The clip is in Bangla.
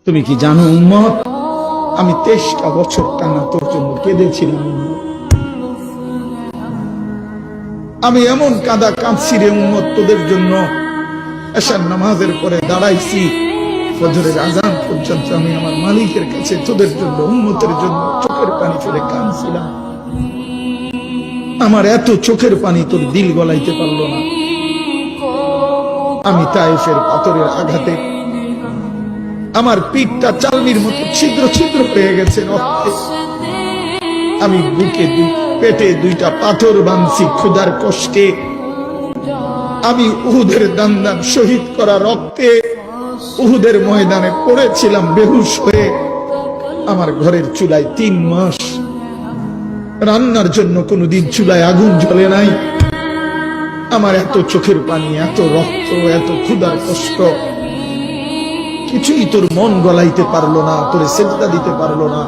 তুমি কি জানো উম্মত, আমি 23টা বছর টানা তোর জন্য কেঁদেছিলাম। আমি এমন কাঁদা কাঁদছি রে উম্মত তোদের জন্য। এশার নামাজের পরে দাঁড়াইছি, ফজরের আজান পর্যন্ত আমি আমার মালিকের কাছে তোদের জন্য, উম্মতের জন্য চোখের পানি ফেলে কাঁদছিলাম। আমার এত চোখের পানি তোর দিল গলাইতে পারলো না। আমি তায়েফের পাথরের আঘাতে আমার পিঠটা চালনির মতো ছিদ্র ছিদ্র হয়ে গেছে রক্তে। আমি বুকে পেটে 2টা পাথর বাঁধছি ক্ষুধার কষ্টে। আমি উহুদের দান্দান শহীদ করা রক্তে উহুদের ময়দানে পড়েছিলাম বেহুশ হয়ে। আমার ঘরের চুলায় 3 মাস রান্নার জন্য কোনোদিন চুলায় আগুন জ্বলে নাই। আমার এত চোখের পানি, এত রক্ত, এত ক্ষুধার কষ্ট, কিছুই তোর মন গলাইতে পারলো না, তোরে সেজদা দিতে পারলো না।